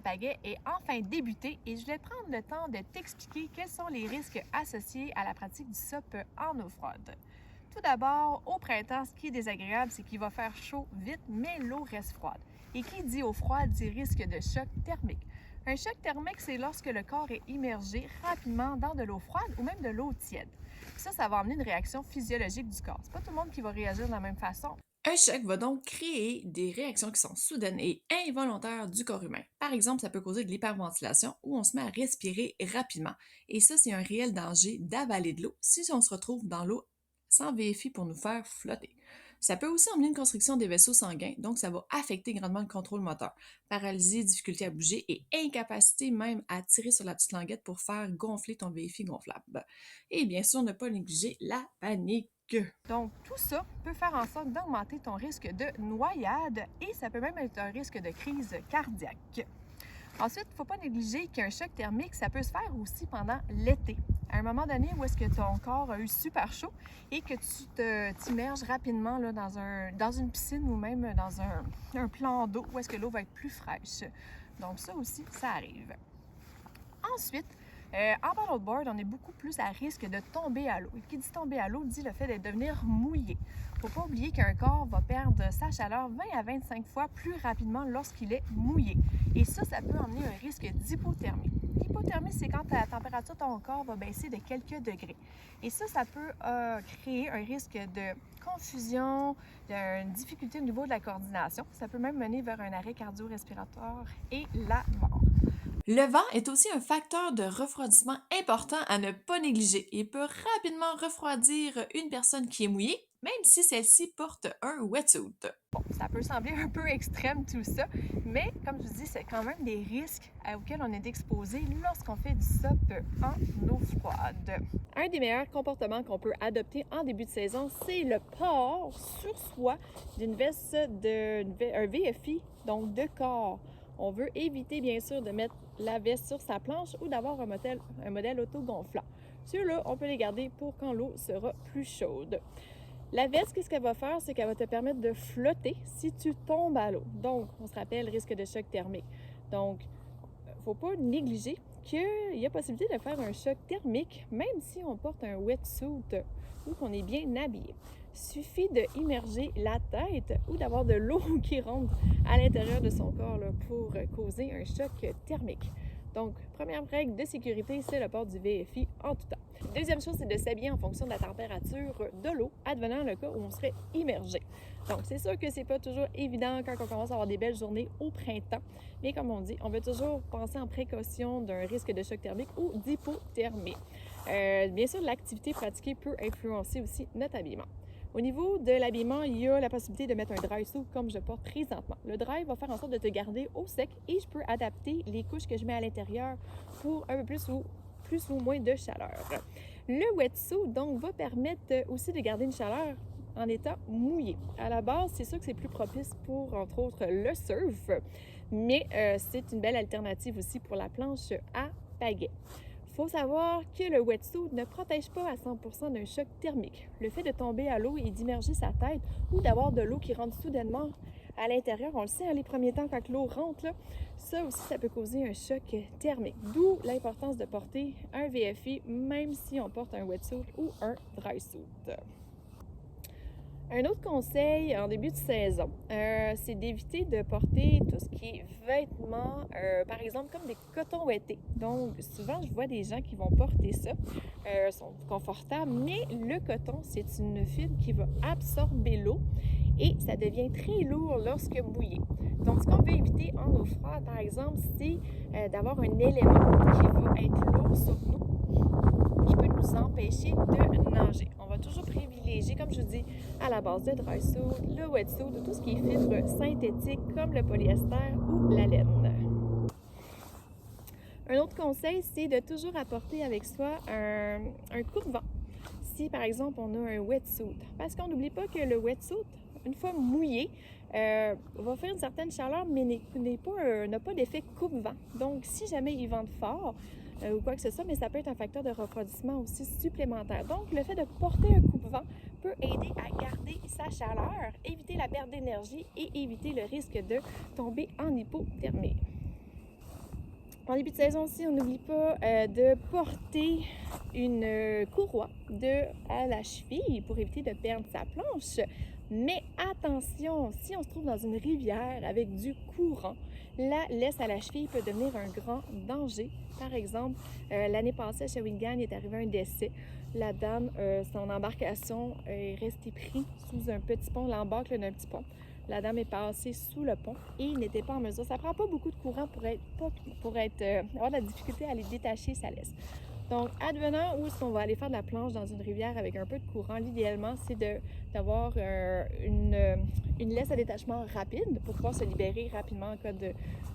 pagaie est enfin débuté et je vais prendre le temps de t'expliquer quels sont les risques associés à la pratique du SUP en eau froide. Tout d'abord, au printemps, ce qui est désagréable, c'est qu'il va faire chaud vite, mais l'eau reste froide. Et qui dit eau froide dit risque de choc thermique. Un choc thermique, c'est lorsque le corps est immergé rapidement dans de l'eau froide ou même de l'eau tiède. Ça va amener une réaction physiologique du corps. C'est pas tout le monde qui va réagir de la même façon. Un choc va donc créer des réactions qui sont soudaines et involontaires du corps humain. Par exemple, ça peut causer de l'hyperventilation où on se met à respirer rapidement. Et ça, c'est un réel danger d'avaler de l'eau si on se retrouve dans l'eau sans VFI pour nous faire flotter. Ça peut aussi emmener une constriction des vaisseaux sanguins, donc ça va affecter grandement le contrôle moteur. Paralysie, difficulté à bouger et incapacité même à tirer sur la petite languette pour faire gonfler ton VFI gonflable. Et bien sûr, ne pas négliger la panique. Donc, tout ça peut faire en sorte d'augmenter ton risque de noyade et ça peut même être un risque de crise cardiaque. Ensuite, il ne faut pas négliger qu'un choc thermique, ça peut se faire aussi pendant l'été. À un moment donné où est-ce que ton corps a eu super chaud et que tu t'immerges rapidement là, dans une piscine ou même dans un plan d'eau où est-ce que l'eau va être plus fraîche. Donc ça aussi, ça arrive. Ensuite, en paddleboard, on est beaucoup plus à risque de tomber à l'eau. Et qui dit tomber à l'eau dit le fait de devenir mouillé. Il ne faut pas oublier qu'un corps va perdre sa chaleur 20 à 25 fois plus rapidement lorsqu'il est mouillé. Et ça peut emmener un risque d'hypothermie. L'hypothermie, c'est quand la température de ton corps va baisser de quelques degrés. Et ça peut créer un risque de confusion, une difficulté au niveau de la coordination. Ça peut même mener vers un arrêt cardio-respiratoire et la mort. Le vent est aussi un facteur de refroidissement important à ne pas négliger et peut rapidement refroidir une personne qui est mouillée, même si celle-ci porte un wetsuit. Bon, ça peut sembler un peu extrême tout ça, mais comme je vous dis, c'est quand même des risques auxquels on est exposé lorsqu'on fait du SUP en eau froide. Un des meilleurs comportements qu'on peut adopter en début de saison, c'est le port sur soi d'une veste un VFI, donc de corps. On veut éviter bien sûr de mettre la veste sur sa planche ou d'avoir un modèle auto-gonflant. Ceux-là, on peut les garder pour quand l'eau sera plus chaude. La veste, qu'est-ce qu'elle va faire? C'est qu'elle va te permettre de flotter si tu tombes à l'eau. Donc, on se rappelle, risque de choc thermique. Donc, il ne faut pas négliger qu'il y a possibilité de faire un choc thermique, même si on porte un wetsuit ou qu'on est bien habillé. Il suffit d'immerger la tête ou d'avoir de l'eau qui rentre à l'intérieur de son corps là, pour causer un choc thermique. Donc, première règle de sécurité, c'est le port du VFI en tout temps. Deuxième chose, c'est de s'habiller en fonction de la température de l'eau, advenant le cas où on serait immergé. Donc, c'est sûr que c'est pas toujours évident quand on commence à avoir des belles journées au printemps, mais comme on dit, on veut toujours penser en précaution d'un risque de choc thermique ou d'hypothermie. Bien sûr, l'activité pratiquée peut influencer aussi notre habillement. Au niveau de l'habillement, il y a la possibilité de mettre un dry suit comme je porte présentement. Le dry va faire en sorte de te garder au sec et je peux adapter les couches que je mets à l'intérieur pour un peu plus ou moins de chaleur. Le wetsuit, donc, va permettre aussi de garder une chaleur en étant mouillé. À la base, c'est sûr que c'est plus propice pour, entre autres, le surf, mais c'est une belle alternative aussi pour la planche à pagaie. Il faut savoir que le wetsuit ne protège pas à 100% d'un choc thermique. Le fait de tomber à l'eau et d'immerger sa tête ou d'avoir de l'eau qui rentre soudainement à l'intérieur, on le sait, les premiers temps quand l'eau rentre, là, ça aussi, ça peut causer un choc thermique. D'où l'importance de porter un VFI, même si on porte un wetsuit ou un dry suit. Un autre conseil en début de saison, c'est d'éviter de porter tout ce qui est vêtements, par exemple comme des cotons ouettés. Donc, souvent, je vois des gens qui vont porter ça, sont confortables, mais le coton, c'est une fibre qui va absorber l'eau et ça devient très lourd lorsque mouillé. Donc, ce qu'on peut éviter en eau froide, par exemple, c'est d'avoir un élément qui va être lourd sur nous, qui peut nous empêcher de nager. On va toujours privilégier, comme je vous dis, à la base de dry suit, le wetsuit, tout ce qui est fibres synthétiques comme le polyester ou la laine. Un autre conseil, c'est de toujours apporter avec soi un coupe-vent. Si par exemple on a un wetsuit, parce qu'on n'oublie pas que le wetsuit, une fois mouillé, va faire une certaine chaleur, mais n'a pas d'effet coupe-vent. Donc, si jamais il vente fort ou quoi que ce soit, mais ça peut être un facteur de refroidissement aussi supplémentaire. Donc, le fait de porter un coupe-vent peut aider à garder sa chaleur, éviter la perte d'énergie et éviter le risque de tomber en hypothermie. En début de saison aussi, on n'oublie pas de porter une courroie à la cheville pour éviter de perdre sa planche. Mais attention, si on se trouve dans une rivière avec du courant, la laisse à la cheville peut devenir un grand danger. Par exemple, l'année passée à Shawinigan, il est arrivé un décès. La dame, son embarcation est restée prise sous un petit pont, l'embâcle d'un petit pont. La dame est passée sous le pont et n'était pas en mesure. Ça prend pas beaucoup de courant pour avoir de la difficulté à aller détacher sa laisse. Donc, advenant où est-ce qu'on va aller faire de la planche dans une rivière avec un peu de courant, l'idéalement, c'est d'avoir une laisse à détachement rapide pour pouvoir se libérer rapidement en cas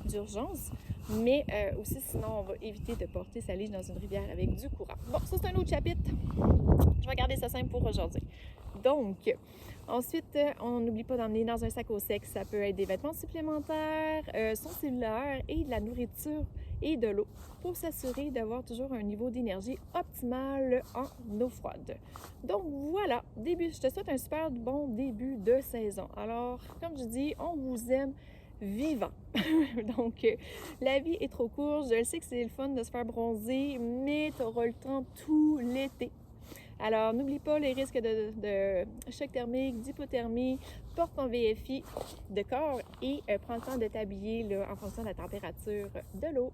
d'urgence. Mais aussi, sinon, on va éviter de porter sa lige dans une rivière avec du courant. Bon, ça, c'est un autre chapitre. Je vais garder ça simple pour aujourd'hui. Donc, ensuite, on n'oublie pas d'emmener dans un sac au sec. Ça peut être des vêtements supplémentaires, son cellulaire et de la nourriture et de l'eau pour s'assurer d'avoir toujours un niveau d'énergie optimal en eau froide. Donc voilà, je te souhaite un super bon début de saison. Alors, comme je dis, on vous aime vivant. Donc, la vie est trop courte. Je sais que c'est le fun de se faire bronzer, mais tu auras le temps tout l'été. Alors, n'oublie pas les risques de choc thermique, d'hypothermie, porte ton VFI de corps et prends le temps de t'habiller en fonction de la température de l'eau.